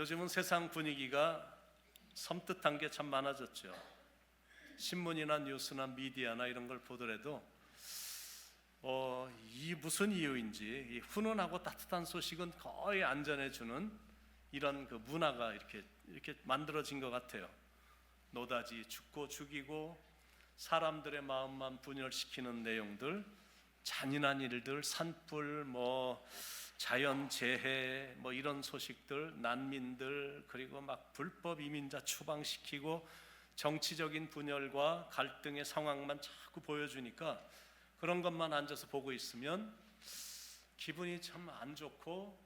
요즘은 세상 분위기가 섬뜩한 게 참 많아졌죠. 신문이나 뉴스나 미디어나 이런 걸 보더라도 이 무슨 이유인지 이 훈훈하고 따뜻한 소식은 거의 안 전해주는 이런 그 문화가 이렇게 만들어진 것 같아요. 노다지 죽고 죽이고 사람들의 마음만 분열시키는 내용들, 잔인한 일들, 산불, 자연재해, 이런 소식들, 난민들, 그리고 막 불법 이민자 추방시키고 정치적인 분열과 갈등의 상황만 자꾸 보여주니까 그런 것만 앉아서 보고 있으면 기분이 참 안 좋고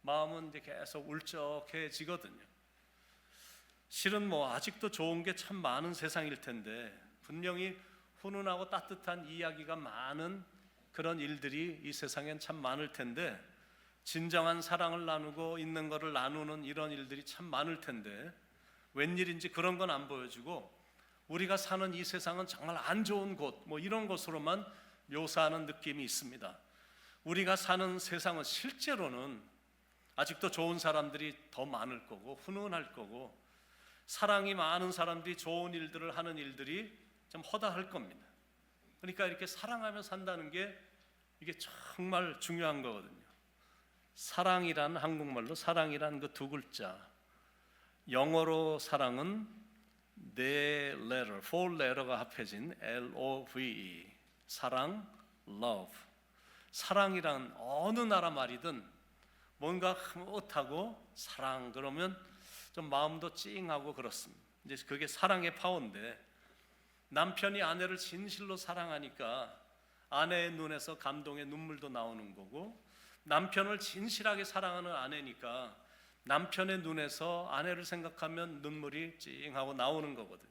마음은 이제 계속 울적해지거든요. 실은 아직도 좋은 게 참 많은 세상일 텐데 분명히 훈훈하고 따뜻한 이야기가 많은 그런 일들이 이 세상엔 참 많을 텐데 진정한 사랑을 나누고 있는 것을 나누는 이런 일들이 참 많을 텐데 웬일인지 그런 건 안 보여주고 우리가 사는 이 세상은 정말 안 좋은 곳 이런 것으로만 묘사하는 느낌이 있습니다. 우리가 사는 세상은 실제로는 아직도 좋은 사람들이 더 많을 거고 훈훈할 거고 사랑이 많은 사람들이 좋은 일들을 하는 일들이 좀 허다할 겁니다. 그러니까 이렇게 사랑하며 산다는 게 이게 정말 중요한 거거든요. 사랑이란 한국말로 사랑이란 그 두 글자, 영어로 사랑은 네 letter, four letter가 합해진 LOVE, 사랑, love. 사랑이란 어느 나라 말이든 뭔가 흐뭇하고 사랑 그러면 좀 마음도 찡하고 그렇습니다. 이제 그게 사랑의 파워인데 남편이 아내를 진실로 사랑하니까 아내의 눈에서 감동의 눈물도 나오는 거고 남편을 진실하게 사랑하는 아내니까 남편의 눈에서 아내를 생각하면 눈물이 찡하고 나오는 거거든요.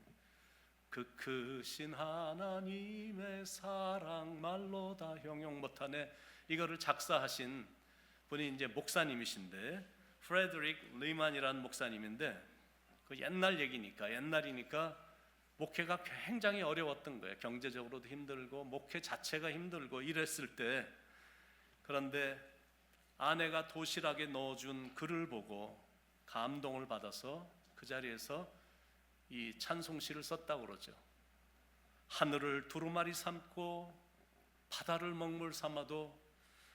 그 크신 하나님의 사랑 말로 다 형용 못하네. 이거를 작사하신 분이 이제 목사님이신데 프레드릭 리만이라는 목사님인데 그 옛날이니까 목회가 굉장히 어려웠던 거예요. 경제적으로도 힘들고 목회 자체가 힘들고 이랬을 때 그런데 아내가 도시락에 넣어준 글을 보고 감동을 받아서 그 자리에서 이 찬송시를 썼다고 그러죠. 하늘을 두루마리 삼고 바다를 먹물 삼아도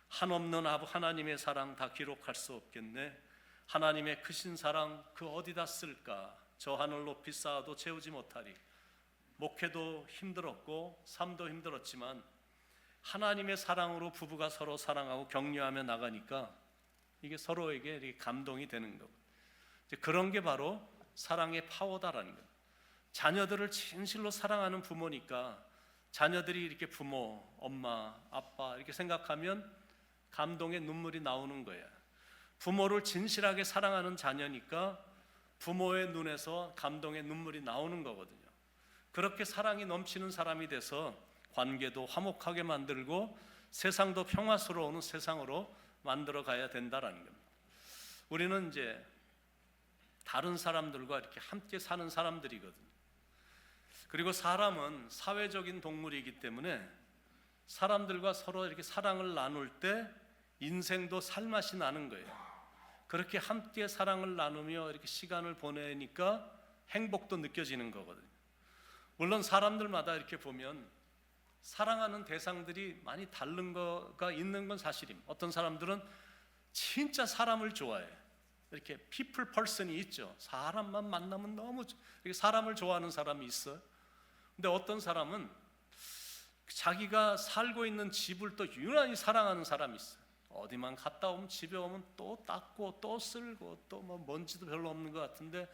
한없는 하나님의 사랑 다 기록할 수 없겠네. 하나님의 크신 사랑 그 어디다 쓸까? 저 하늘 높이 쌓아도 채우지 못하리. 목회도 힘들었고 삶도 힘들었지만 하나님의 사랑으로 부부가 서로 사랑하고 격려하며 나가니까 이게 서로에게 이렇게 감동이 되는 거고 그런 게 바로 사랑의 파워다라는 거예요. 자녀들을 진실로 사랑하는 부모니까 자녀들이 이렇게 부모, 엄마, 아빠 이렇게 생각하면 감동의 눈물이 나오는 거예요. 부모를 진실하게 사랑하는 자녀니까 부모의 눈에서 감동의 눈물이 나오는 거거든요. 그렇게 사랑이 넘치는 사람이 돼서 관계도 화목하게 만들고 세상도 평화스러운 세상으로 만들어 가야 된다라는 겁니다. 우리는 이제 다른 사람들과 이렇게 함께 사는 사람들이거든요. 그리고 사람은 사회적인 동물이기 때문에 사람들과 서로 이렇게 사랑을 나눌 때 인생도 살맛이 나는 거예요. 그렇게 함께 사랑을 나누며 이렇게 시간을 보내니까 행복도 느껴지는 거거든요. 물론 사람들마다 이렇게 보면 사랑하는 대상들이 많이 다른 거가 있는 건 사실입니다. 어떤 사람들은 진짜 사람을 좋아해요. 이렇게 people person이 있죠. 사람만 만나면 너무 이렇게 사람을 좋아하는 사람이 있어요. 근데 어떤 사람은 자기가 살고 있는 집을 또 유난히 사랑하는 사람이 있어요. 어디만 갔다 오면 집에 오면 또 닦고 또 쓸고 또 먼지도 별로 없는 것 같은데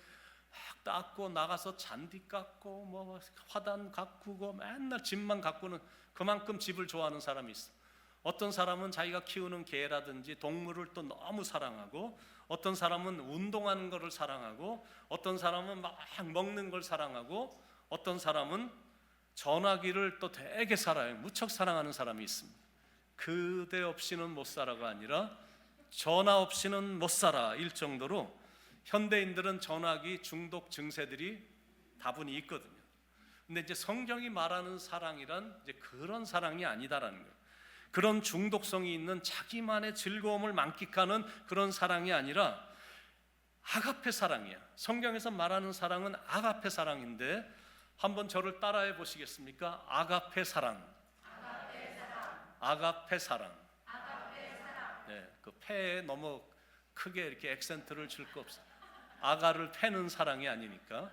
막 닦고 나가서 잔디 깎고 화단 가꾸고 맨날 집만 가꾸는 그만큼 집을 좋아하는 사람이 있어요. 어떤 사람은 자기가 키우는 개라든지 동물을 또 너무 사랑하고 어떤 사람은 운동하는 것을 사랑하고 어떤 사람은 막 먹는 걸 사랑하고 어떤 사람은 전화기를 또 되게 사랑해요. 무척 사랑하는 사람이 있습니다. 그대 없이는 못 살아가 아니라 전화 없이는 못 살아 일 정도로 현대인들은 전화기 중독 증세들이 다분히 있거든요. 근데 이제 성경이 말하는 사랑이란 이제 그런 사랑이 아니다라는 거예요. 그런 중독성이 있는 자기만의 즐거움을 만끽하는 그런 사랑이 아니라 아가페 사랑이야. 성경에서 말하는 사랑은 아가페 사랑인데 한번 저를 따라해 보시겠습니까? 아가페 사랑. 아가페 사랑. 네, 그 패에 너무 크게 이렇게 액센트를 줄 거 없어. 아가를 패는 사랑이 아니니까.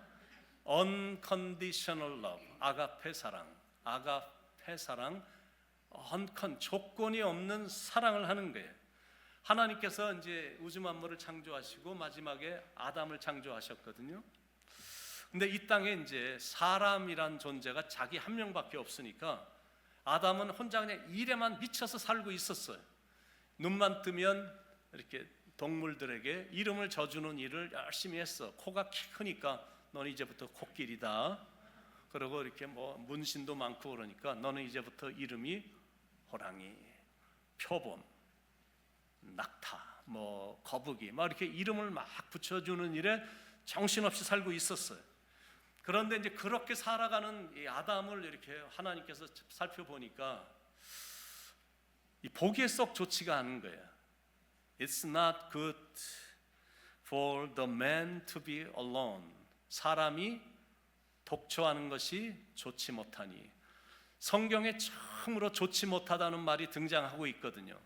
unconditional love. 아가페 사랑. 아가페 사랑. 조건이 없는 사랑을 하는 거예요. 하나님께서 이제 우주 만물을 창조하시고 마지막에 아담을 창조하셨거든요. 근데 이 땅에 이제 사람이란 존재가 자기 한 명밖에 없으니까 아담은 혼자 그냥 일에만 미쳐서 살고 있었어요. 눈만 뜨면 이렇게 동물들에게 이름을 져주는 일을 열심히 했어. 코가 키 크니까 너는 이제부터 코끼리다. 그리고 이렇게 뭐 문신도 많고 그러니까 너는 이제부터 이름이 호랑이, 표범, 낙타, 뭐 거북이, 막 이렇게 이름을 막 붙여주는 일에 정신없이 살고 있었어요. 그런데 이제 그렇게 살아가는 이 아담을 이렇게 하나님께서 살펴보니까 이 보기에 썩 좋지가 않은 거예요. It's not good for the man to be alone. 사람이 독초하는 것이 좋지 못하니. 성경에 처음으로 좋지 못하다는 말이 등장하고 있거든요.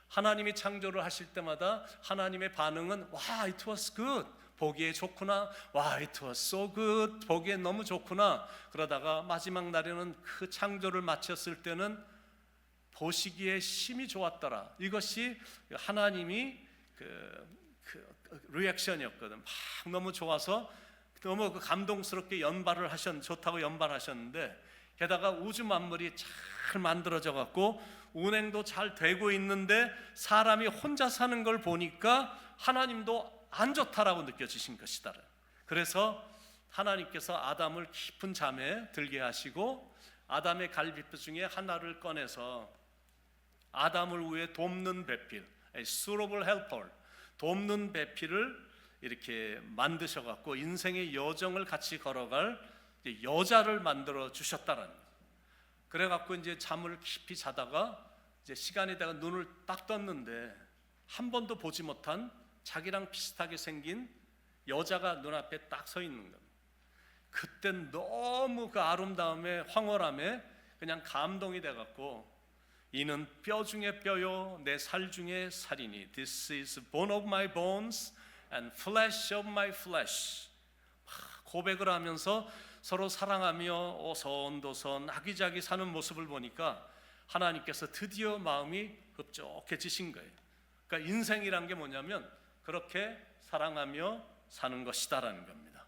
하나님이 창조를 하실 때마다 하나님의 반응은 와, it was good. 보기에 좋구나. 와, it was so good. 보기에 너무 좋구나. 그러다가 마지막 날에는 그 창조를 마쳤을 때는 보시기에 심히 좋았더라. 이것이 하나님이 그 리액션이었거든. 막 너무 좋아서 너무 감동스럽게 좋다고 연발하셨는데, 게다가 우주 만물이 잘 만들어져 갖고 운행도 잘 되고 있는데 사람이 혼자 사는 걸 보니까 하나님도 안 좋다라고 느껴지신 것이다. 그래서 하나님께서 아담을 깊은 잠에 들게 하시고 아담의 갈비뼈 중에 하나를 꺼내서 아담을 위해 돕는 배필, suitable helper, 돕는 배필을 이렇게 만드셔 갖고 인생의 여정을 같이 걸어갈 여자를 만들어 주셨다라는 거예요. 그래 갖고 이제 잠을 깊이 자다가 이제 시간이 되가 눈을 딱 떴는데 한 번도 보지 못한 자기랑 비슷하게 생긴 여자가 눈앞에 딱 서 있는 겁니다. 그땐 너무 그 아름다움에 황홀함에 그냥 감동이 돼 갖고 이는 뼈 중에 뼈요 내 살 중에 살이니 This is bone of my bones and flesh of my flesh. 고백을 하면서 서로 사랑하며 오손도손 아기자기 사는 모습을 보니까 하나님께서 드디어 마음이 흡족해지신 거예요. 그러니까 인생이란 게 뭐냐면 그렇게 사랑하며 사는 것이다라는 겁니다.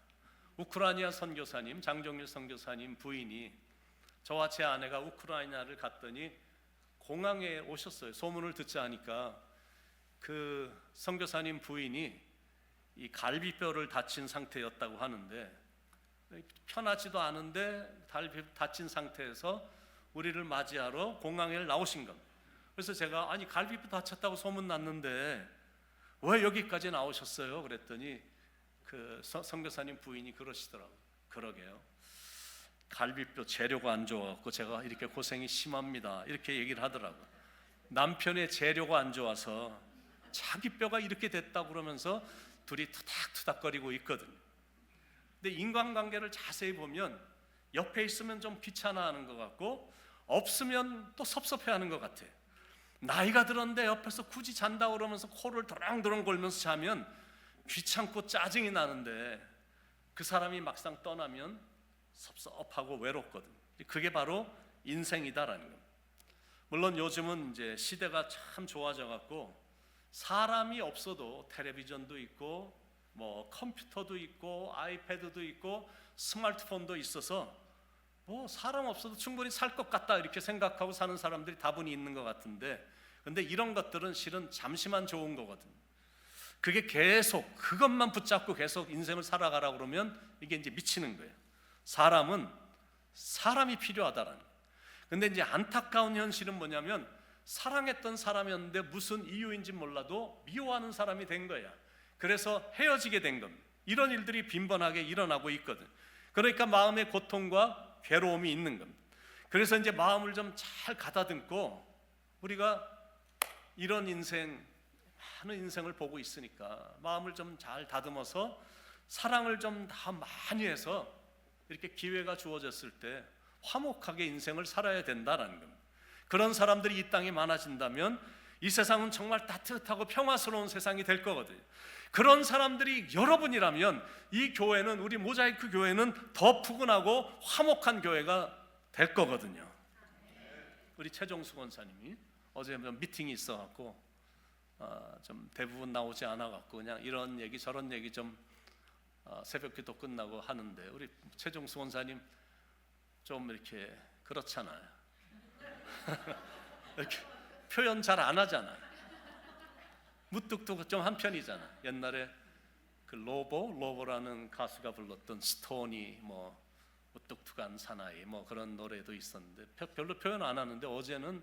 우크라이나 선교사님, 장정일 선교사님 부인이 저와 제 아내가 우크라이나를 갔더니 공항에 오셨어요. 소문을 듣자 하니까 그 선교사님 부인이 이 갈비뼈를 다친 상태였다고 하는데 편하지도 않은데 다친 상태에서 우리를 맞이하러 공항에 나오신 겁니다. 그래서 제가 아니 갈비뼈 다쳤다고 소문 났는데 왜 여기까지 나오셨어요? 그랬더니 그 선교사님 부인이 그러시더라고요. 그러게요. 갈비뼈 재료가 안 좋아갖고 제가 이렇게 고생이 심합니다. 이렇게 얘기를 하더라고요. 남편의 재료가 안 좋아서 자기 뼈가 이렇게 됐다고 그러면서 둘이 투닥투닥거리고 있거든요. 근데 인간관계를 자세히 보면 옆에 있으면 좀 귀찮아하는 것 같고 없으면 또 섭섭해하는 것 같아요. 나이가 들었는데 옆에서 굳이 잔다고 그러면서 코를 도랑도랑 걸면서 자면 귀찮고 짜증이 나는데 그 사람이 막상 떠나면 섭섭하고 외롭거든. 그게 바로 인생이다라는 겁니다. 물론 요즘은 이제 시대가 참 좋아져 갖고 사람이 없어도 텔레비전도 있고 뭐 컴퓨터도 있고 아이패드도 있고 스마트폰도 있어서 뭐 사람 없어도 충분히 살 것 같다 이렇게 생각하고 사는 사람들이 다분히 있는 것 같은데, 근데 이런 것들은 실은 잠시만 좋은 거거든. 그게 계속 그것만 붙잡고 계속 인생을 살아가라 그러면 이게 이제 미치는 거예요. 사람은 사람이 필요하다라는 거예요. 근데 이제 안타까운 현실은 뭐냐면 사랑했던 사람이었는데 무슨 이유인지 몰라도 미워하는 사람이 된 거야. 그래서 헤어지게 된 겁니다. 이런 일들이 빈번하게 일어나고 있거든. 그러니까 마음의 고통과 괴로움이 있는 겁니다. 그래서 이제 마음을 좀 잘 가다듬고 우리가 이런 인생 많은 인생을 보고 있으니까 마음을 좀 잘 다듬어서 사랑을 좀 더 많이 해서 이렇게 기회가 주어졌을 때 화목하게 인생을 살아야 된다라는 겁니다. 그런 사람들이 이 땅에 많아진다면 이 세상은 정말 따뜻하고 평화스러운 세상이 될 거거든요. 그런 사람들이 여러분이라면 이 교회는, 우리 모자이크 교회는 더 푸근하고 화목한 교회가 될 거거든요. 우리 최종수 권사님이 어제 미팅이 있어갖고 좀 대부분 나오지 않아갖고 그냥 이런 얘기 저런 얘기 좀 새벽기도 끝나고 하는데, 우리 최종수 권사님 좀 이렇게 그렇잖아요. 이렇게 표현 잘 안 하잖아요. 무뚝뚝 좀 한편이잖아. 옛날에 그 로보라는 가수가 불렀던 스톤이 뭐 무뚝뚝한 사나이 뭐 그런 노래도 있었는데 별로 표현 안 하는데 어제는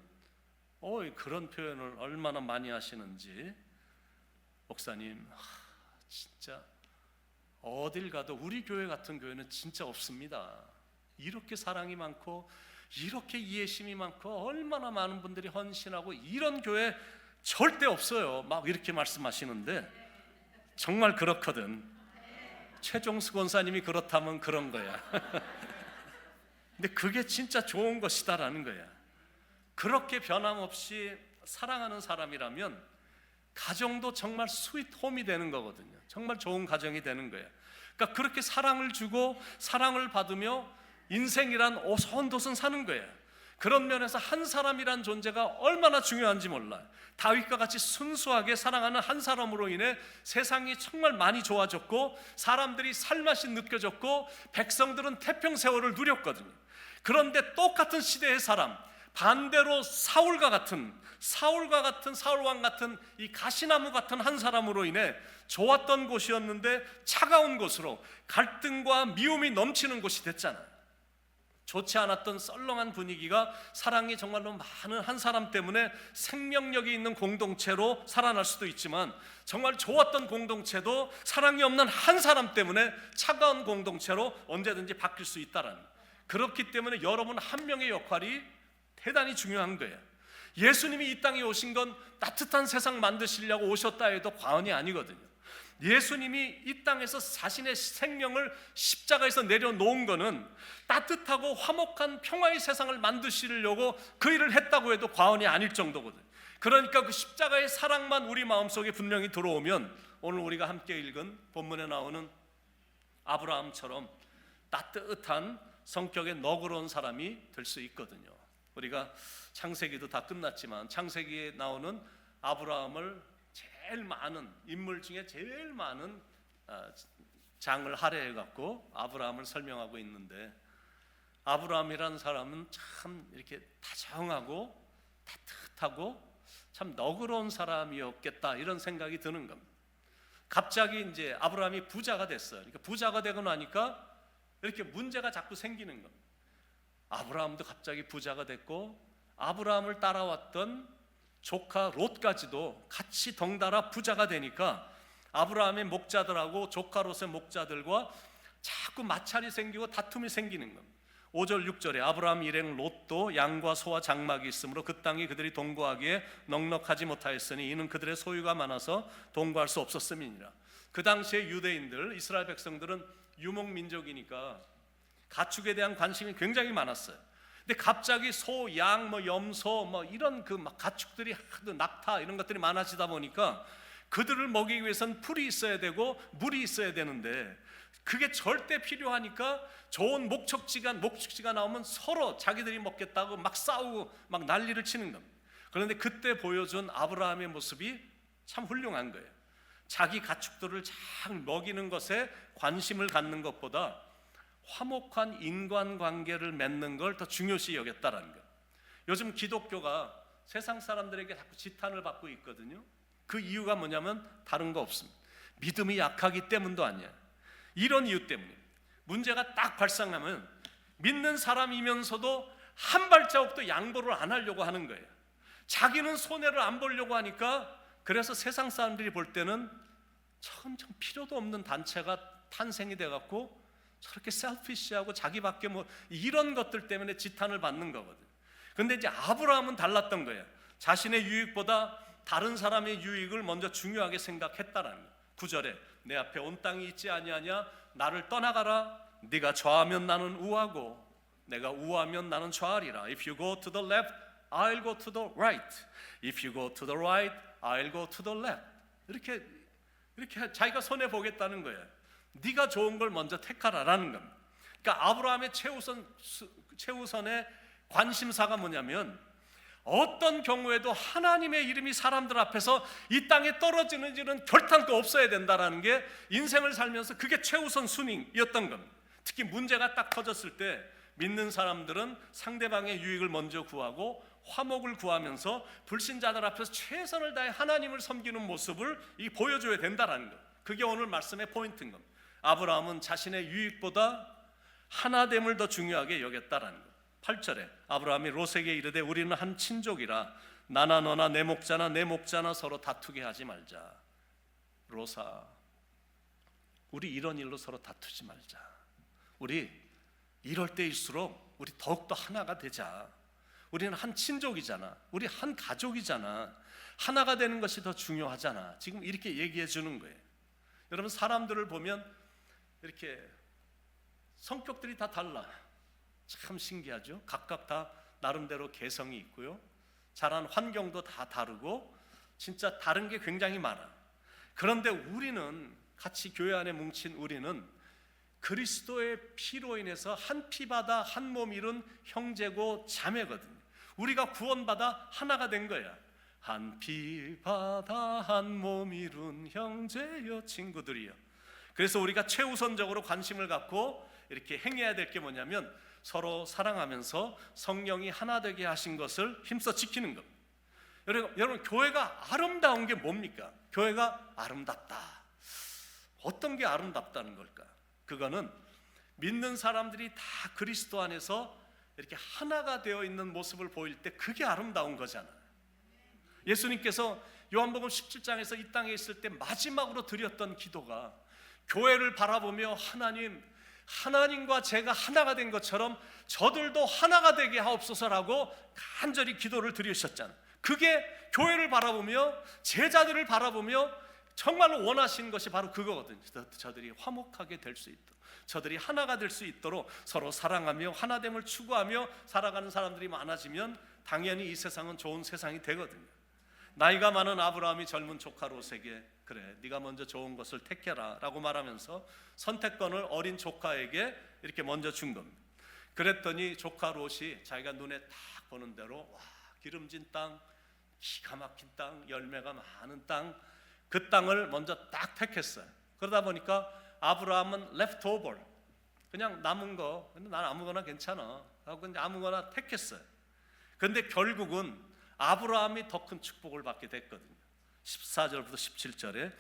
그런 표현을 얼마나 많이 하시는지. 목사님, 진짜 어딜 가도 우리 교회 같은 교회는 진짜 없습니다. 이렇게 사랑이 많고 이렇게 이해심이 많고 얼마나 많은 분들이 헌신하고 이런 교회 절대 없어요. 막 이렇게 말씀하시는데 정말 그렇거든. 최종수 권사님이 그렇다면 그런 거야. 근데 그게 진짜 좋은 것이다라는 거야. 그렇게 변함없이 사랑하는 사람이라면 가정도 정말 스윗홈이 되는 거거든요. 정말 좋은 가정이 되는 거야. 그러니까 그렇게 사랑을 주고 사랑을 받으며 인생이란 오손도손 사는 거예요. 그런 면에서 한 사람이란 존재가 얼마나 중요한지 몰라요. 다윗과 같이 순수하게 사랑하는 한 사람으로 인해 세상이 정말 많이 좋아졌고 사람들이 살맛이 느껴졌고 백성들은 태평세월을 누렸거든요. 그런데 똑같은 시대의 사람, 반대로 사울왕 같은 이 가시나무 같은 한 사람으로 인해 좋았던 곳이었는데 차가운 곳으로 갈등과 미움이 넘치는 곳이 됐잖아요. 좋지 않았던 썰렁한 분위기가 사랑이 정말로 많은 한 사람 때문에 생명력이 있는 공동체로 살아날 수도 있지만, 정말 좋았던 공동체도 사랑이 없는 한 사람 때문에 차가운 공동체로 언제든지 바뀔 수 있다라는, 그렇기 때문에 여러분 한 명의 역할이 대단히 중요한 거예요. 예수님이 이 땅에 오신 건 따뜻한 세상 만드시려고 오셨다 해도 과언이 아니거든요. 예수님이 이 땅에서 자신의 생명을 십자가에서 내려놓은 거는 따뜻하고 화목한 평화의 세상을 만드시려고 그 일을 했다고 해도 과언이 아닐 정도거든요. 그러니까 그 십자가의 사랑만 우리 마음속에 분명히 들어오면 오늘 우리가 함께 읽은 본문에 나오는 아브라함처럼 따뜻한 성격의 너그러운 사람이 될 수 있거든요. 우리가 창세기도 다 끝났지만 창세기에 나오는 아브라함을 제일 많은 인물 중에 제일 많은 장을 할애해 갖고 아브라함을 설명하고 있는데, 아브라함이라는 사람은 참 이렇게 다정하고 따뜻하고 참 너그러운 사람이었겠다 이런 생각이 드는 겁니다. 갑자기 이제 아브라함이 부자가 됐어요. 그러니까 부자가 되고 나니까 이렇게 문제가 자꾸 생기는 겁니다. 아브라함도 갑자기 부자가 됐고 아브라함을 따라왔던 조카 롯까지도 같이 덩달아 부자가 되니까 아브라함의 목자들하고 조카 롯의 목자들과 자꾸 마찰이 생기고 다툼이 생기는 겁니다. 5절 6절에 아브라함 일행 롯도 양과 소와 장막이 있으므로 그 땅이 그들이 동거하기에 넉넉하지 못하였으니 이는 그들의 소유가 많아서 동거할 수 없었음이니라. 그 당시에 유대인들, 이스라엘 백성들은 유목민족이니까 가축에 대한 관심이 굉장히 많았어요. 근데 갑자기 소, 양, 염소, 이런 그 가축들이 하도 낙타 이런 것들이 많아지다 보니까 그들을 먹이기 위해서는 풀이 있어야 되고 물이 있어야 되는데 그게 절대 필요하니까 좋은 목축지가 나오면 서로 자기들이 먹겠다고 막 싸우고 막 난리를 치는 겁니다. 그런데 그때 보여준 아브라함의 모습이 참 훌륭한 거예요. 자기 가축들을 잘 먹이는 것에 관심을 갖는 것보다 화목한 인간관계를 맺는 걸 더 중요시 여겼다라는 거예요. 요즘 기독교가 세상 사람들에게 자꾸 지탄을 받고 있거든요. 그 이유가 뭐냐면 다른 거 없습니다. 믿음이 약하기 때문도 아니에요. 이런 이유 때문에 문제가 딱 발생하면 믿는 사람이면서도 한 발자국도 양보를 안 하려고 하는 거예요. 자기는 손해를 안 보려고 하니까, 그래서 세상 사람들이 볼 때는 참 필요도 없는 단체가 탄생이 돼갖고 저렇게 셀피시하고 자기밖에 이런 것들 때문에 지탄을 받는 거거든요. 근데 이제 아브라함은 달랐던 거예요. 자신의 유익보다 다른 사람의 유익을 먼저 중요하게 생각했다라는 거예요. 9절에 내 앞에 온 땅이 있지 아니하냐 나를 떠나가라. 네가 좌하면 나는 우하고 내가 우하면 나는 좌하리라. If you go to the left, I'll go to the right. If you go to the right, I'll go to the left. 이렇게 자기가 손해 보겠다는 거예요. 네가 좋은 걸 먼저 택하라라는 겁니다. 그러니까 아브라함의 최우선의 관심사가 뭐냐면 어떤 경우에도 하나님의 이름이 사람들 앞에서 이 땅에 떨어지는 일은 결단코 없어야 된다라는 게 인생을 살면서 그게 최우선 순위였던 겁니다. 특히 문제가 딱 터졌을 때 믿는 사람들은 상대방의 유익을 먼저 구하고 화목을 구하면서 불신자들 앞에서 최선을 다해 하나님을 섬기는 모습을 보여줘야 된다라는 것. 그게 오늘 말씀의 포인트인 겁니다. 아브라함은 자신의 유익보다 하나됨을 더 중요하게 여겼다라는 것. 8절에 아브라함이 롯에게 이르되 우리는 한 친족이라 나나 너나 내 목자나 내 목자나 서로 다투게 하지 말자. 롯아, 우리 이런 일로 서로 다투지 말자. 우리 이럴 때일수록 우리 더욱더 하나가 되자. 우리는 한 친족이잖아. 우리 한 가족이잖아. 하나가 되는 것이 더 중요하잖아. 지금 이렇게 얘기해 주는 거예요. 여러분, 사람들을 보면 이렇게 성격들이 다 달라. 참 신기하죠. 각각 다 나름대로 개성이 있고요. 자란 환경도 다 다르고 진짜 다른 게 굉장히 많아. 그런데 우리는 같이 교회 안에 뭉친 우리는 그리스도의 피로 인해서 한 피바다 한 몸 이룬 형제고 자매거든요. 우리가 구원받아 하나가 된 거야. 한 피바다 한 몸 이룬 형제여 친구들이여. 그래서 우리가 최우선적으로 관심을 갖고 이렇게 행해야 될 게 뭐냐면 서로 사랑하면서 성령이 하나 되게 하신 것을 힘써 지키는 겁니다. 여러분, 교회가 아름다운 게 뭡니까? 교회가 아름답다. 어떤 게 아름답다는 걸까? 그거는 믿는 사람들이 다 그리스도 안에서 이렇게 하나가 되어 있는 모습을 보일 때 그게 아름다운 거잖아요. 예수님께서 요한복음 17장에서 이 땅에 있을 때 마지막으로 드렸던 기도가 교회를 바라보며 하나님과 제가 하나가 된 것처럼 저들도 하나가 되게 하옵소서라고 간절히 기도를 드리셨잖아요. 그게 교회를 바라보며 제자들을 바라보며 정말로 원하시는 것이 바로 그거거든요. 저들이 화목하게 될 수 있도록, 저들이 하나가 될 수 있도록 서로 사랑하며 하나됨을 추구하며 살아가는 사람들이 많아지면 당연히 이 세상은 좋은 세상이 되거든요. 나이가 많은 아브라함이 젊은 조카 롯에게 그래, 네가 먼저 좋은 것을 택해라 라고 말하면서 선택권을 어린 조카에게 이렇게 먼저 준 겁니다. 그랬더니 조카 롯이 자기가 눈에 딱 보는 대로 와, 기름진 땅, 기가 막힌 땅, 열매가 많은 땅, 그 땅을 먼저 딱 택했어요. 그러다 보니까 아브라함은 left over, 그냥 남은 거, 난 아무거나 괜찮아 하고 그냥 아무거나 택했어요. 그런데 결국은 아브라함이 더 큰 축복을 받게 됐거든요. 14절부터 17절에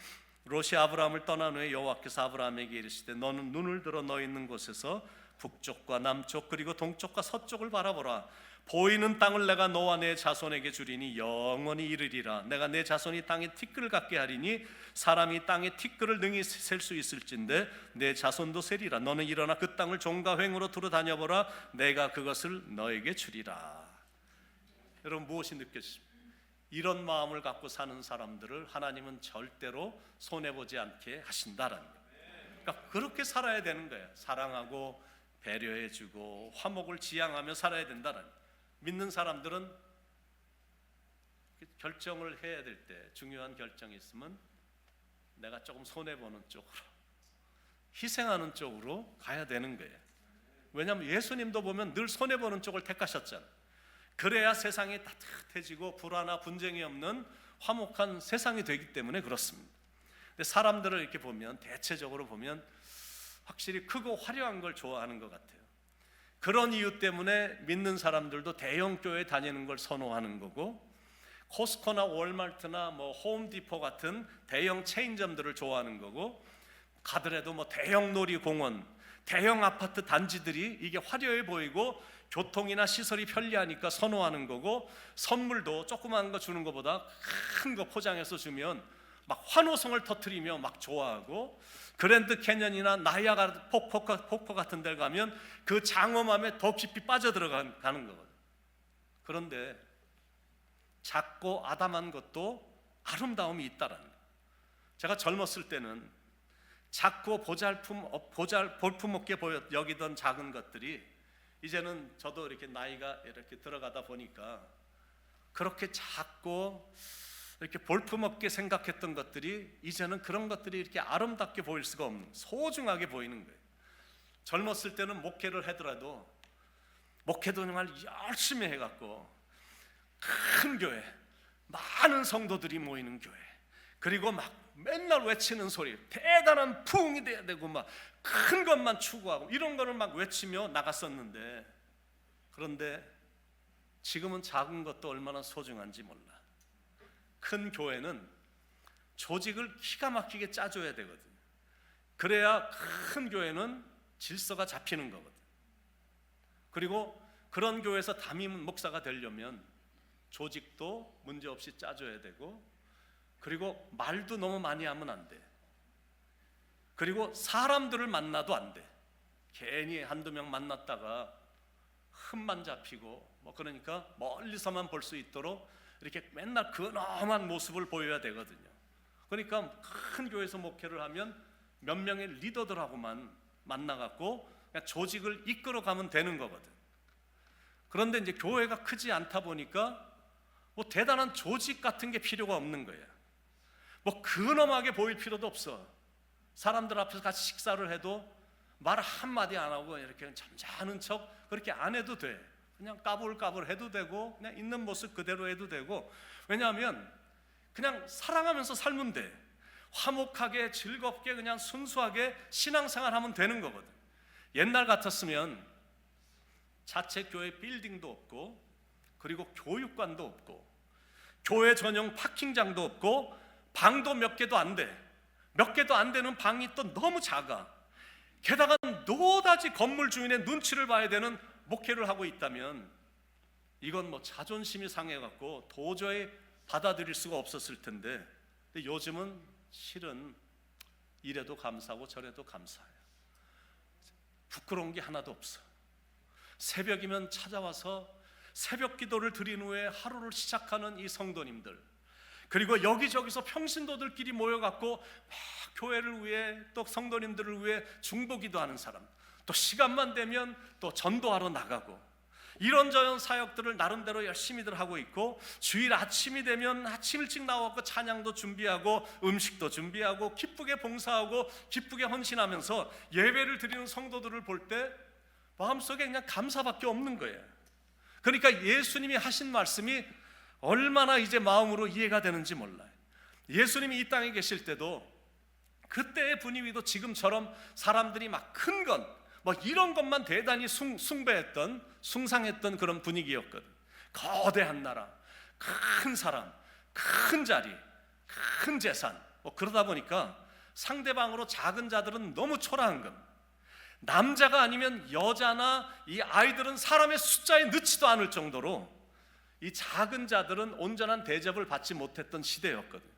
롯이 아브라함을 떠난 후에 여호와께서 아브라함에게 이르시되 너는 눈을 들어 너 있는 곳에서 북쪽과 남쪽 그리고 동쪽과 서쪽을 바라보라. 보이는 땅을 내가 너와 내 자손에게 주리니 영원히 이르리라. 내가 내 자손이 땅에 티끌을 갖게 하리니 사람이 땅에 티끌을 능히 셀 수 있을진데 내 자손도 세리라. 너는 일어나 그 땅을 종과 횡으로 두루 다녀보라. 내가 그것을 너에게 주리라. 여러분, 무엇이 느껴지십니까? 이런 마음을 갖고 사는 사람들을 하나님은 절대로 손해보지 않게 하신다라는 거예요. 그러니까 그렇게 살아야 되는 거예요. 사랑하고 배려해주고 화목을 지향하며 살아야 된다는 거예요. 믿는 사람들은 결정을 해야 될 때 중요한 결정이 있으면 내가 조금 손해보는 쪽으로, 희생하는 쪽으로 가야 되는 거예요. 왜냐하면 예수님도 보면 늘 손해보는 쪽을 택하셨잖아요. 그래야 세상이 따뜻해지고 불화나 분쟁이 없는 화목한 세상이 되기 때문에 그렇습니다. 근데 사람들을 이렇게 보면 대체적으로 보면 확실히 크고 화려한 걸 좋아하는 것 같아요. 그런 이유 때문에 믿는 사람들도 대형 교회 다니는 걸 선호하는 거고, 코스코나 월마트나 홈디포 같은 대형 체인점들을 좋아하는 거고, 가더라도 대형 놀이공원, 대형 아파트 단지들이 이게 화려해 보이고 교통이나 시설이 편리하니까 선호하는 거고, 선물도 조그만 거 주는 것보다 큰 거 포장해서 주면 막 환호성을 터뜨리며 막 좋아하고, 그랜드 캐년이나 나이아가라 폭포 같은 데 가면 그 장엄함에 더 깊이 빠져들어가는 거거든요. 그런데 작고 아담한 것도 아름다움이 있다라는 거예요. 제가 젊었을 때는 작고 볼품없게 여기던 작은 것들이 이제는 저도 이렇게 나이가 이렇게 들어가다 보니까 그렇게 작고 이렇게 볼품없게 생각했던 것들이 이제는 그런 것들이 이렇게 아름답게 보일 수가 없는, 소중하게 보이는 거예요. 젊었을 때는 목회를 하더라도 목회도 정말 열심히 해갖고 큰 교회, 많은 성도들이 모이는 교회, 그리고 막 맨날 외치는 소리, 대단한 부흥이 돼야 되고 막 큰 것만 추구하고 이런 거를 막 외치며 나갔었는데, 그런데 지금은 작은 것도 얼마나 소중한지 몰라. 큰 교회는 조직을 기가 막히게 짜줘야 되거든. 그래야 큰 교회는 질서가 잡히는 거거든. 그리고 그런 교회에서 담임 목사가 되려면 조직도 문제없이 짜줘야 되고, 그리고 말도 너무 많이 하면 안 돼. 그리고 사람들을 만나도 안 돼. 괜히 한두 명 만났다가 흠만 잡히고 뭐 그러니까 멀리서만 볼 수 있도록 이렇게 맨날 근엄한 모습을 보여야 되거든요. 그러니까 큰 교회에서 목회를 하면 몇 명의 리더들하고만 만나갖고 그냥 조직을 이끌어가면 되는 거거든. 그런데 이제 교회가 크지 않다 보니까 뭐 대단한 조직 같은 게 필요가 없는 거예요. 뭐 근엄하게 보일 필요도 없어. 사람들 앞에서 같이 식사를 해도 말 한마디 안 하고 이렇게 잠자는 척 그렇게 안 해도 돼. 그냥 까불까불 해도 되고 그냥 있는 모습 그대로 해도 되고. 왜냐하면 그냥 사랑하면서 살면 돼. 화목하게 즐겁게 그냥 순수하게 신앙생활 하면 되는 거거든. 옛날 같았으면 자체 교회 빌딩도 없고, 그리고 교육관도 없고, 교회 전용 파킹장도 없고, 방도 몇 개도 안 돼. 몇 개도 안 되는 방이 또 너무 작아. 게다가 노다지 건물 주인의 눈치를 봐야 되는 목회를 하고 있다면 이건 뭐 자존심이 상해갖고 도저히 받아들일 수가 없었을 텐데, 근데 요즘은 실은 이래도 감사하고 저래도 감사해요. 부끄러운 게 하나도 없어. 새벽이면 찾아와서 새벽 기도를 드린 후에 하루를 시작하는 이 성도님들, 그리고 여기저기서 평신도들끼리 모여갖고 막 교회를 위해 또 성도님들을 위해 중보기도하는 사람, 또 시간만 되면 또 전도하러 나가고 이런저런 사역들을 나름대로 열심히들 하고 있고, 주일 아침이 되면 아침 일찍 나와서 찬양도 준비하고 음식도 준비하고 기쁘게 봉사하고 기쁘게 헌신하면서 예배를 드리는 성도들을 볼 때 마음속에 그냥 감사밖에 없는 거예요. 그러니까 예수님이 하신 말씀이 얼마나 이제 마음으로 이해가 되는지 몰라요. 예수님이 이 땅에 계실 때도 그때의 분위기도 지금처럼 사람들이 막 큰 것, 뭐 이런 것만 대단히 숭배했던, 숭상했던 그런 분위기였거든. 거대한 나라, 큰 사람, 큰 자리, 큰 재산, 뭐 그러다 보니까 상대방으로 작은 자들은 너무 초라한 겁니다. 남자가 아니면 여자나 이 아이들은 사람의 숫자에 넣지도 않을 정도로 이 작은 자들은 온전한 대접을 받지 못했던 시대였거든.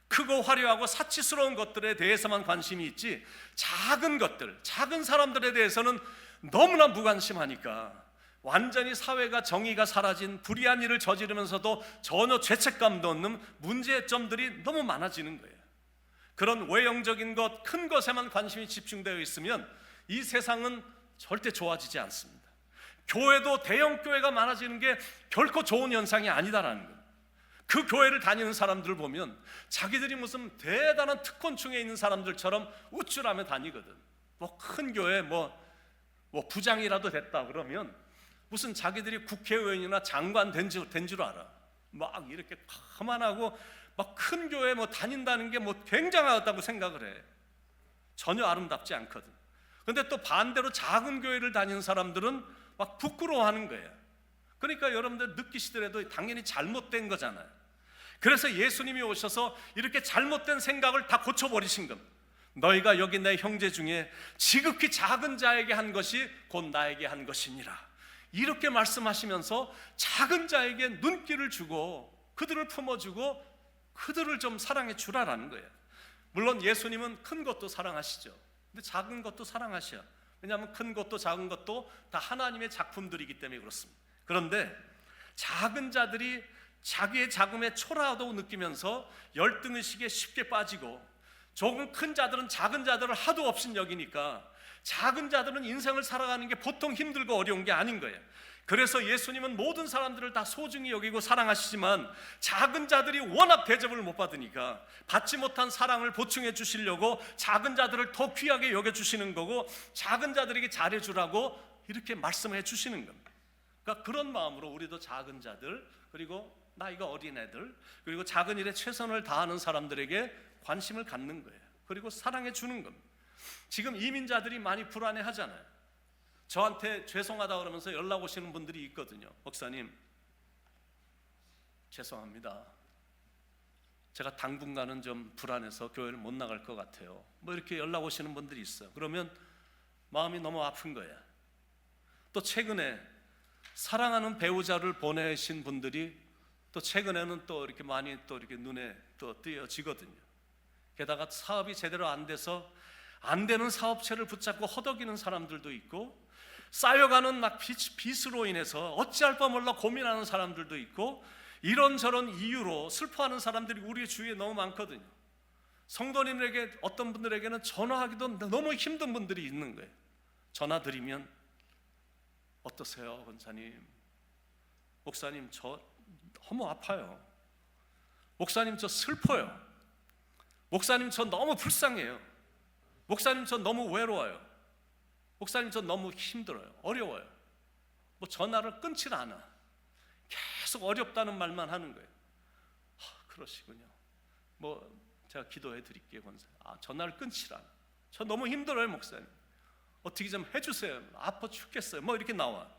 크고 화려하고 사치스러운 것들에 대해서만 관심이 있지 작은 것들, 작은 사람들에 대해서는 너무나 무관심하니까 완전히 사회가 정의가 사라진 불의한 일을 저지르면서도 전혀 죄책감도 없는 문제점들이 너무 많아지는 거예요. 그런 외형적인 것, 큰 것에만 관심이 집중되어 있으면 이 세상은 절대 좋아지지 않습니다. 교회도 대형 교회가 많아지는 게 결코 좋은 현상이 아니다라는 거예요. 그 교회를 다니는 사람들을 보면 자기들이 무슨 대단한 특권층에 있는 사람들처럼 우쭐하며 다니거든. 뭐 큰 교회 뭐 부장이라도 됐다 그러면 무슨 자기들이 국회의원이나 장관 된 줄 알아. 막 이렇게 가만하고 막 큰 교회 뭐 다닌다는 게 뭐 굉장하다고 생각을 해. 전혀 아름답지 않거든. 근데 또 반대로 작은 교회를 다니는 사람들은 막 부끄러워하는 거예요. 그러니까 여러분들 느끼시더라도 당연히 잘못된 거잖아요. 그래서 예수님이 오셔서 이렇게 잘못된 생각을 다 고쳐버리신 겁니다. 너희가 여기 내 형제 중에 지극히 작은 자에게 한 것이 곧 나에게 한 것이니라, 이렇게 말씀하시면서 작은 자에게 눈길을 주고 그들을 품어주고 그들을 좀 사랑해 주라라는 거예요. 물론 예수님은 큰 것도 사랑하시죠. 근데 작은 것도 사랑하셔. 왜냐하면 큰 것도 작은 것도 다 하나님의 작품들이기 때문에 그렇습니다. 그런데 작은 자들이 자기의 자금에 초라하다고 느끼면서 열등의식에 쉽게 빠지고, 조금 큰 자들은 작은 자들을 하도 없인 여기니까 작은 자들은 인생을 살아가는 게 보통 힘들고 어려운 게 아닌 거예요. 그래서 예수님은 모든 사람들을 다 소중히 여기고 사랑하시지만 작은 자들이 워낙 대접을 못 받으니까 받지 못한 사랑을 보충해 주시려고 작은 자들을 더 귀하게 여겨주시는 거고, 작은 자들에게 잘해주라고 이렇게 말씀해 주시는 겁니다. 그러니까 그런 마음으로 우리도 작은 자들, 그리고 나이가 어린 애들, 그리고 작은 일에 최선을 다하는 사람들에게 관심을 갖는 거예요. 그리고 사랑해 주는 겁니다. 지금 이민자들이 많이 불안해 하잖아요. 저한테 죄송하다 그러면서 연락 오시는 분들이 있거든요. 목사님, 죄송합니다. 제가 당분간은 좀 불안해서 교회를 못 나갈 것 같아요. 뭐 이렇게 연락 오시는 분들이 있어요. 그러면 마음이 너무 아픈 거예요. 또 최근에 사랑하는 배우자를 보내신 분들이 또 최근에는 또 이렇게 많이 또 이렇게 눈에 또 띄어지거든요. 게다가 사업이 제대로 안 돼서 안 되는 사업체를 붙잡고 허덕이는 사람들도 있고, 쌓여가는 막 빚으로 인해서 어찌할 바 몰라 고민하는 사람들도 있고, 이런저런 이유로 슬퍼하는 사람들이 우리 주위에 너무 많거든요. 성도님에게, 어떤 분들에게는 전화하기도 너무 힘든 분들이 있는 거예요. 전화 드리면 어떠세요, 권사님? 목사님, 저 너무 아파요. 목사님, 저 슬퍼요. 목사님, 저 너무 불쌍해요. 목사님, 저 너무 외로워요. 목사님, 저 너무 힘들어요. 어려워요. 뭐 전화를 끊질 않아. 계속 어렵다는 말만 하는 거예요. 그러시군요. 뭐 제가 기도해 드릴게요, 권사님. 전화를 끊질 않아. 저 너무 힘들어요, 목사님. 어떻게 좀 해주세요. 아파 죽겠어요. 뭐 이렇게 나와.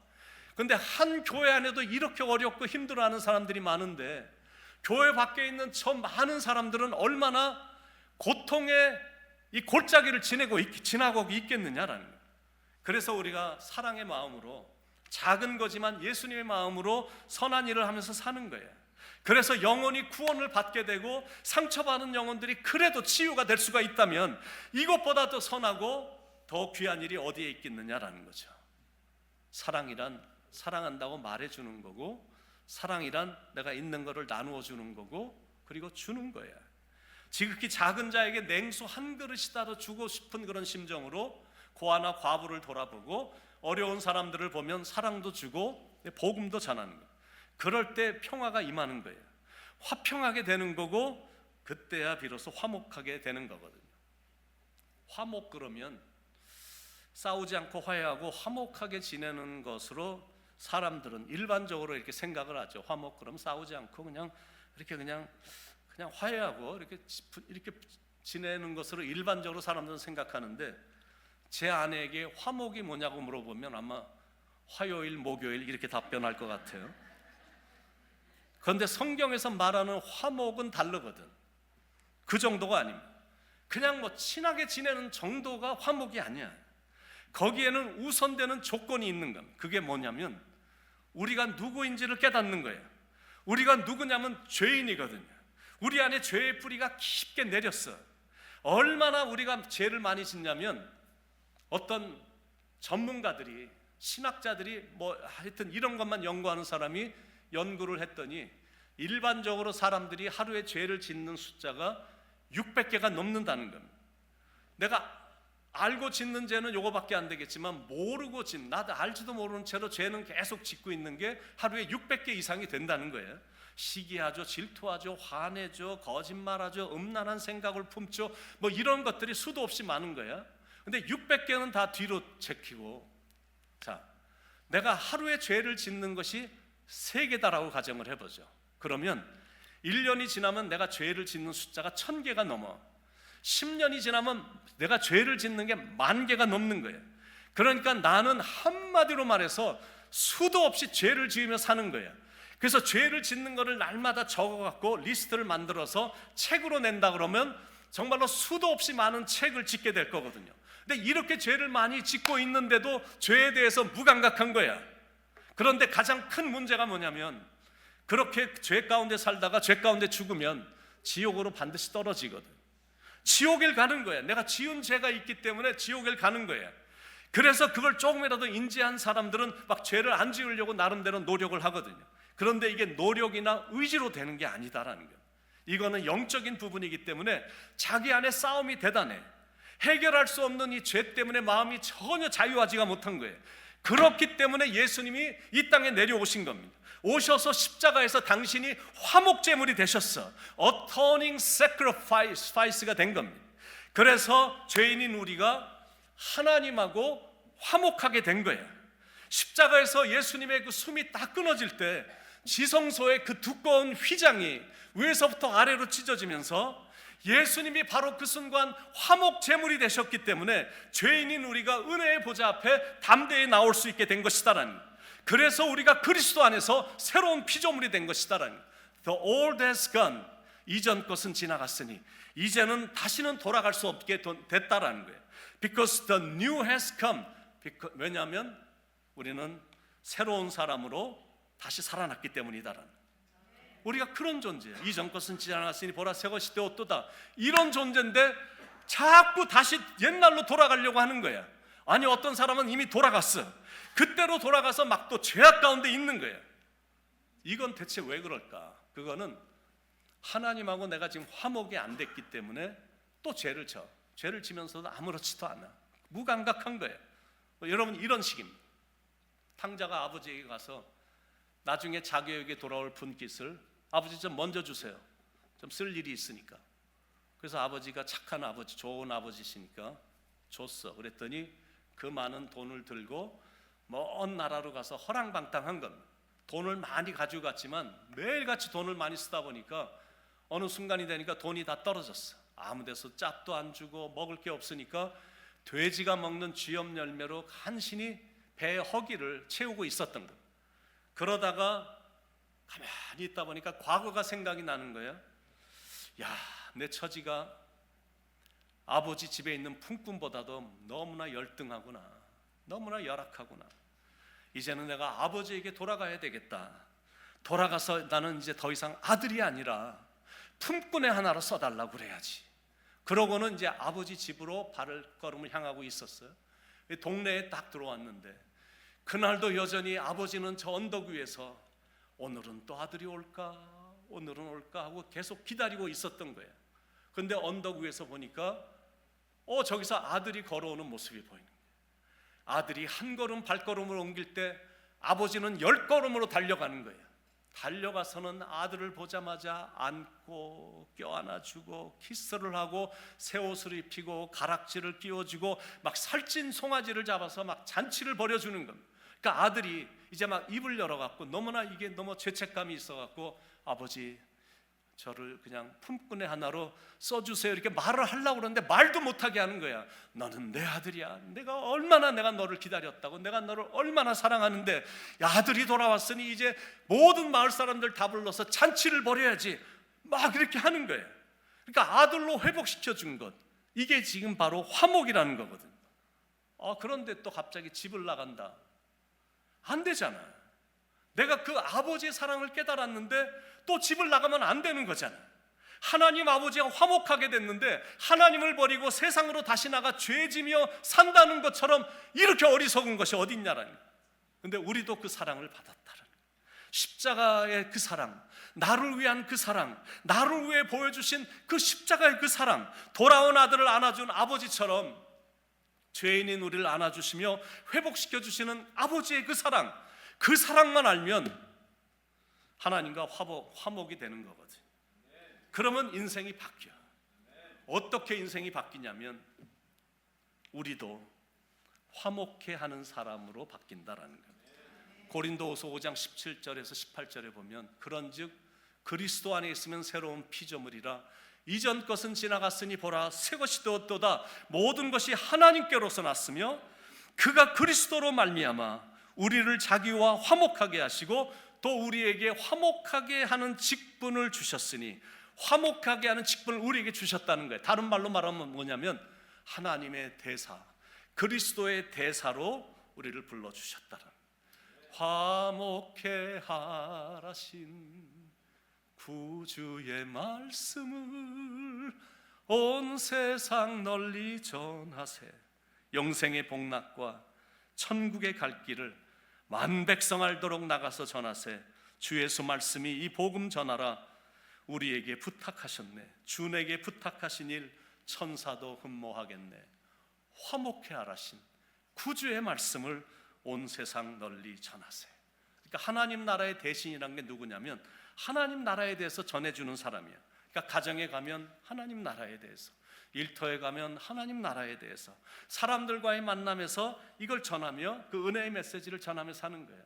근데 한 교회 안에도 이렇게 어렵고 힘들어하는 사람들이 많은데, 교회 밖에 있는 저 많은 사람들은 얼마나 고통의 이 골짜기를 지나고 있겠느냐라는 거예요. 그래서 우리가 사랑의 마음으로, 작은 거지만 예수님의 마음으로 선한 일을 하면서 사는 거예요. 그래서 영혼이 구원을 받게 되고, 상처받은 영혼들이 그래도 치유가 될 수가 있다면 이것보다 더 선하고 더 귀한 일이 어디에 있겠느냐라는 거죠. 사랑이란 사랑한다고 말해주는 거고, 사랑이란 내가 있는 거를 나누어 주는 거고, 그리고 주는 거예요. 지극히 작은 자에게 냉수 한 그릇이라도 주고 싶은 그런 심정으로 고아나 과부를 돌아보고, 어려운 사람들을 보면 사랑도 주고 복음도 전하는 거예요. 그럴 때 평화가 임하는 거예요. 화평하게 되는 거고, 그때야 비로소 화목하게 되는 거거든요. 화목, 그러면 싸우지 않고 화해하고 화목하게 지내는 것으로 사람들은 일반적으로 이렇게 생각을 하죠. 화목, 그럼 싸우지 않고 그냥 화해하고 이렇게 지내는 것으로 일반적으로 사람들은 생각하는데, 제 아내에게 화목이 뭐냐고 물어보면 아마 화요일, 목요일 이렇게 답변할 것 같아요. 그런데 성경에서 말하는 화목은 다르거든. 그 정도가 아닙니다. 그냥 뭐 친하게 지내는 정도가 화목이 아니야. 거기에는 우선되는 조건이 있는 겁니다. 그게 뭐냐면 우리가 누구인지를 깨닫는 거예요. 우리가 누구냐면 죄인이거든요. 우리 안에 죄의 뿌리가 깊게 내렸어. 얼마나 우리가 죄를 많이 짓냐면, 어떤 전문가들이, 신학자들이 뭐 하여튼 이런 것만 연구하는 사람이 연구를 했더니, 일반적으로 사람들이 하루에 죄를 짓는 숫자가 600개가 넘는다는 겁니다. 내가 알고 짓는 죄는 요거밖에 안 되겠지만, 모르고 나도 알지도 모르는 채로 죄는 계속 짓고 있는 게 하루에 600개 이상이 된다는 거예요. 시기하죠, 질투하죠, 화내죠, 거짓말하죠, 음란한 생각을 품죠, 뭐 이런 것들이 수도 없이 많은 거야. 근데 600개는 다 뒤로 제키고, 자, 내가 하루에 죄를 짓는 것이 3개다라고 가정을 해보죠. 그러면 1년이 지나면 내가 죄를 짓는 숫자가 1000개가 넘어. 10년이 지나면 내가 죄를 짓는 게 10,000개가 넘는 거예요. 그러니까 나는 한마디로 말해서 수도 없이 죄를 지으며 사는 거예요. 그래서 죄를 짓는 거를 날마다 적어갖고 리스트를 만들어서 책으로 낸다 그러면 정말로 수도 없이 많은 책을 짓게 될 거거든요. 근데 이렇게 죄를 많이 짓고 있는데도 죄에 대해서 무감각한 거야. 그런데 가장 큰 문제가 뭐냐면, 그렇게 죄 가운데 살다가 죄 가운데 죽으면 지옥으로 반드시 떨어지거든. 지옥을 가는 거야. 내가 지은 죄가 있기 때문에 지옥을 가는 거야. 그래서 그걸 조금이라도 인지한 사람들은 막 죄를 안 지으려고 나름대로 노력을 하거든요. 그런데 이게 노력이나 의지로 되는 게 아니다라는 거예요. 이거는 영적인 부분이기 때문에 자기 안에 싸움이 대단해. 해결할 수 없는 이 죄 때문에 마음이 전혀 자유하지가 못한 거예요. 그렇기 때문에 예수님이 이 땅에 내려오신 겁니다. 오셔서 십자가에서 당신이 화목제물이 되셨어. Atoning Sacrifice가 된 겁니다. 그래서 죄인인 우리가 하나님하고 화목하게 된 거예요. 십자가에서 예수님의 그 숨이 딱 끊어질 때 지성소의 그 두꺼운 휘장이 위에서부터 아래로 찢어지면서 예수님이 바로 그 순간 화목 제물이 되셨기 때문에 죄인인 우리가 은혜의 보좌 앞에 담대히 나올 수 있게 된 것이다라는, 그래서 우리가 그리스도 안에서 새로운 피조물이 된 것이다라는, The old has gone, 이전 것은 지나갔으니 이제는 다시는 돌아갈 수 없게 됐다라는 거예요. Because the new has come. 왜냐하면 우리는 새로운 사람으로 다시 살아났기 때문이다라는, 우리가 그런 존재예요. 이전 것은 지나갔으니 보라 새 것이 되었도다, 이런 존재인데 자꾸 다시 옛날로 돌아가려고 하는 거야. 아니, 어떤 사람은 이미 돌아갔어. 그때로 돌아가서 막 또 죄악 가운데 있는 거야. 이건 대체 왜 그럴까? 그거는 하나님하고 내가 지금 화목이 안 됐기 때문에 또 죄를 져. 죄를 지면서도 아무렇지도 않아. 무감각한 거예요. 여러분, 이런 식입니다. 탕자가 아버지에게 가서 나중에 자기에게 돌아올 분깃을 아버지 좀 먼저 주세요. 좀 쓸 일이 있으니까. 그래서 아버지가 착한 아버지, 좋은 아버지시니까 줬어. 그랬더니 그 많은 돈을 들고 먼 나라로 가서 허랑방탕한 겁니다. 돈을 많이 가지고 갔지만 매일같이 돈을 많이 쓰다 보니까 어느 순간이 되니까 돈이 다 떨어졌어. 아무 데서 짭도 안 주고 먹을 게 없으니까 돼지가 먹는 쥐염 열매로 간신히 배의 허기를 채우고 있었던 거예요. 그러다가 가만히 있다 보니까 과거가 생각이 나는 거예요. 야, 내 처지가 아버지 집에 있는 품꾼보다도 너무나 열등하구나, 너무나 열악하구나. 이제는 내가 아버지에게 돌아가야 되겠다. 돌아가서 나는 이제 더 이상 아들이 아니라 품꾼의 하나로 써달라고 그래야지. 그러고는 이제 아버지 집으로 발걸음을 향하고 있었어요. 동네에 딱 들어왔는데 그날도 여전히 아버지는 저 언덕 위에서 오늘은 또 아들이 올까, 오늘은 올까 하고 계속 기다리고 있었던 거예요. 그런데 언덕 위에서 보니까 저기서 아들이 걸어오는 모습이 보이는 거예요. 아들이 한 걸음 발걸음을 옮길 때 아버지는 10걸음으로 달려가는 거예요. 달려가서는 아들을 보자마자 안고 껴안아주고 키스를 하고 새 옷을 입히고 가락지를 끼워주고 막 살찐 송아지를 잡아서 막 잔치를 벌여주는 겁니다. 그러니까 아들이 이제 막 입을 열어갖고 너무나 이게 너무 죄책감이 있어갖고 아버지 저를 그냥 품꾼의 하나로 써주세요 이렇게 말을 하려고 그러는데 말도 못하게 하는 거야. 너는 내 아들이야. 내가 얼마나 내가 너를 기다렸다고, 내가 너를 얼마나 사랑하는데 아들이 돌아왔으니 이제 모든 마을 사람들 다 불러서 잔치를 벌여야지 막 이렇게 하는 거예요. 그러니까 아들로 회복시켜 준 것, 이게 지금 바로 화목이라는 거거든. 그런데 또 갑자기 집을 나간다. 안 되잖아. 내가 그 아버지의 사랑을 깨달았는데 또 집을 나가면 안 되는 거잖아. 하나님 아버지가 화목하게 됐는데 하나님을 버리고 세상으로 다시 나가 죄지며 산다는 것처럼 이렇게 어리석은 것이 어딨냐라는 거야. 근데 우리도 그 사랑을 받았다라는 거야. 십자가의 그 사랑, 나를 위한 그 사랑, 나를 위해 보여주신 그 십자가의 그 사랑, 돌아온 아들을 안아준 아버지처럼 죄인인 우리를 안아주시며 회복시켜주시는 아버지의 그 사랑, 그 사랑만 알면 하나님과 화목이 되는 거거든. 그러면 인생이 바뀌어. 어떻게 인생이 바뀌냐면 우리도 화목해 하는 사람으로 바뀐다라는 거예요. 고린도후서 5장 17절에서 18절에 보면 그런즉 그리스도 안에 있으면 새로운 피조물이라 이전 것은 지나갔으니 보라 새 것이 되었도다. 모든 것이 하나님께로서 났으며 그가 그리스도로 말미암아 우리를 자기와 화목하게 하시고 또 우리에게 화목하게 하는 직분을 주셨으니, 화목하게 하는 직분을 우리에게 주셨다는 거예요. 다른 말로 말하면 뭐냐면 하나님의 대사, 그리스도의 대사로 우리를 불러주셨다는 거예요. 화목해 하라신 구주의 말씀을 온 세상 널리 전하세. 영생의 복락과 천국의 갈 길을 만 백성 알도록 나가서 전하세. 주 예수 말씀이 이 복음 전하라 우리에게 부탁하셨네. 주에게 부탁하신 일 천사도 흠모하겠네. 화목해 하라신 구주의 말씀을 온 세상 널리 전하세. 그러니까 하나님 나라의 대신이란 게 누구냐면 하나님 나라에 대해서 전해주는 사람이야. 그러니까 가정에 가면 하나님 나라에 대해서, 일터에 가면 하나님 나라에 대해서, 사람들과의 만남에서 이걸 전하며 그 은혜의 메시지를 전하며 사는 거예요.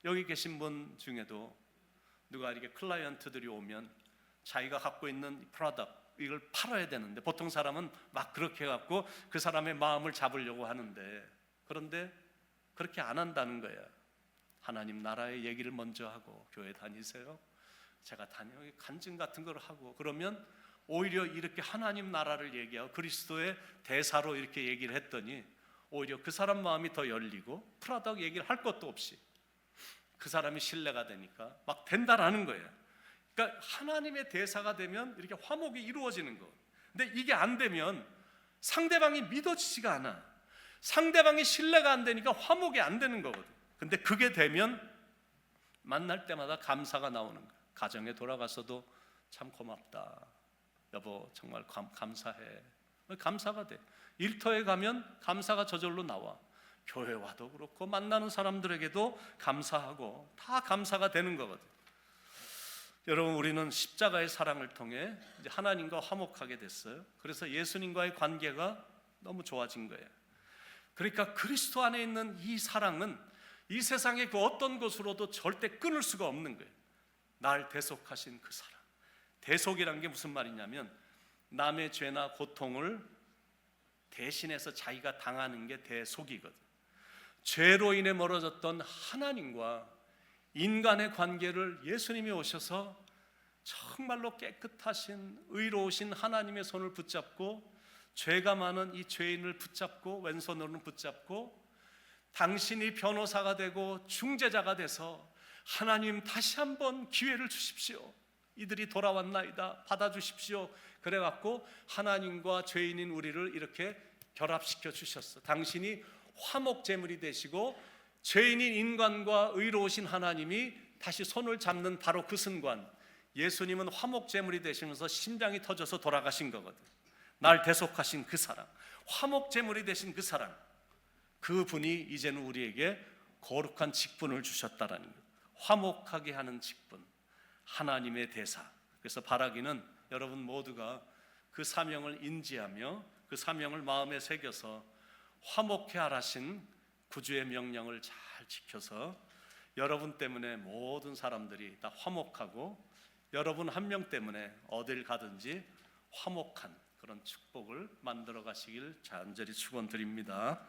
여기 계신 분 중에도 누가 이렇게 클라이언트들이 오면 자기가 갖고 있는 프로덕트 이걸 팔아야 되는데 보통 사람은 막 그렇게 해갖고 그 사람의 마음을 잡으려고 하는데, 그런데 그렇게 안 한다는 거예요. 하나님 나라의 얘기를 먼저 하고 교회 다니세요. 제가 다녀요. 간증 같은 걸 하고 그러면 오히려 이렇게 하나님 나라를 얘기하고 그리스도의 대사로 이렇게 얘기를 했더니 오히려 그 사람 마음이 더 열리고 프로덕트 얘기를 할 것도 없이 그 사람이 신뢰가 되니까 막 된다라는 거예요. 그러니까 하나님의 대사가 되면 이렇게 화목이 이루어지는 거. 근데 이게 안 되면 상대방이 믿어지지가 않아. 상대방이 신뢰가 안 되니까 화목이 안 되는 거거든. 근데 그게 되면 만날 때마다 감사가 나오는 거야. 가정에 돌아가서도 참 고맙다. 여보 정말 감사해. 감사가 돼. 일터에 가면 감사가 저절로 나와. 교회 와도 그렇고 만나는 사람들에게도 감사하고 다 감사가 되는 거거든. 여러분, 우리는 십자가의 사랑을 통해 이제 하나님과 화목하게 됐어요. 그래서 예수님과의 관계가 너무 좋아진 거예요. 그러니까 그리스도 안에 있는 이 사랑은 이 세상의 그 어떤 것으로도 절대 끊을 수가 없는 거예요. 날 대속하신 그 사랑. 대속이란 게 무슨 말이냐면 남의 죄나 고통을 대신해서 자기가 당하는 게 대속이거든. 죄로 인해 멀어졌던 하나님과 인간의 관계를 예수님이 오셔서 정말로 깨끗하신 의로우신 하나님의 손을 붙잡고 죄가 많은 이 죄인을 붙잡고 왼손으로는 붙잡고 당신이 변호사가 되고 중재자가 돼서 하나님 다시 한번 기회를 주십시오. 이들이 돌아왔나이다. 받아주십시오. 그래갖고 하나님과 죄인인 우리를 이렇게 결합시켜 주셨어. 당신이 화목제물이 되시고 죄인인 인간과 의로우신 하나님이 다시 손을 잡는 바로 그 순간 예수님은 화목제물이 되시면서 심장이 터져서 돌아가신 거거든. 날 대속하신 그 사랑, 화목제물이 되신 그 사랑, 그분이 이제는 우리에게 거룩한 직분을 주셨다라는 것. 화목하게 하는 직분, 하나님의 대사. 그래서 바라기는 여러분 모두가 그 사명을 인지하며 그 사명을 마음에 새겨서 화목해 하라신 구주의 명령을 잘 지켜서 여러분 때문에 모든 사람들이 다 화목하고 여러분 한 명 때문에 어딜 가든지 화목한 그런 축복을 만들어 가시길 간절히 축원드립니다.